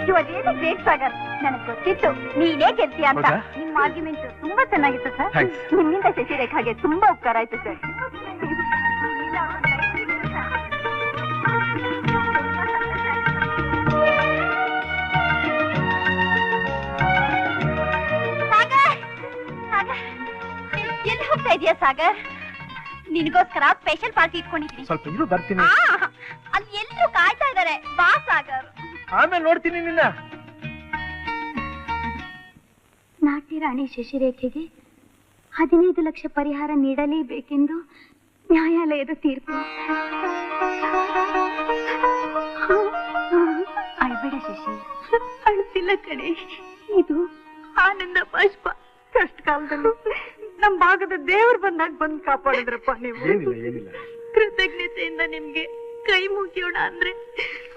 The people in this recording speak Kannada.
You are really great Sagar. ನನಗೆ ಗೊತ್ತಿತ್ತು ನೀನೇ ಗೆಲ್ತೀಯ ಅಂತ. ಹೌದಾ? ನಿಮ್ಮ ಆರ್ಗ್ಯುಮೆಂಟ್ ತುಂಬಾ ಚೆನ್ನಾಗಿತ್ತು ಸರ್. Thanks. ನಿಮ್ಮಿಂದ ಶಶಿರೇಖಾಗೆ ತುಂಬಾ ಉಪಕಾರ ಆಯ್ತು ಸರ್. ಎಲ್ಲಿ ಹೋಗ್ತಾ ಇದೀಯಾ ಸಾಗರ್? ನಿನಗೋಸ್ಕರ ಸ್ಪೆಷಲ್ ಪಾರ್ಟಿ ಇಟ್ಕೊಂಡಿದ್ದೀನಿ. ಸ್ವಲ್ಪ ಇರು, ಬರ್ತೀನಿ. ಅಲ್ಲಿ ಎಲ್ಲರೂ ಕಾಯ್ತಾ ಇದ್ದಾರೆ. ಬಾ ಸಾಗರ್. ಆಮೇಲೆ ನೋಡ್ತೀನಿ ನಿನ್ನ. ನಾಟ್ಯ ರಾಣಿ ಶಶಿರೇಖೆಗೆ 15 ಲಕ್ಷ ಪರಿಹಾರ ನೀಡಲೇಬೇಕೆಂದು ನ್ಯಾಯಾಲಯದ ತೀರ್ಪು. ಅಳ್ಬೇಡ ಶಶಿ. ಅಳ್ತಿಲ್ಲ ಕಣೆ, ಇದು ಆನಂದ ಬಾಷ್ಪ. ಕಷ್ಟ ಕಾಲದಲ್ಲಿ ನಮ್ ಭಾಗದ ದೇವ್ರು ಬಂದು ಕಾಪಾಡಿದ್ರಪ್ಪ ನೀವು. ಏನಿಲ್ಲ ಏನಿಲ್ಲ. ಕೃತಜ್ಞತೆಯಿಂದ ನಿಮ್ಗೆ ಕೈ ಮುಗಿಯೋಣ ಅಂದ್ರೆ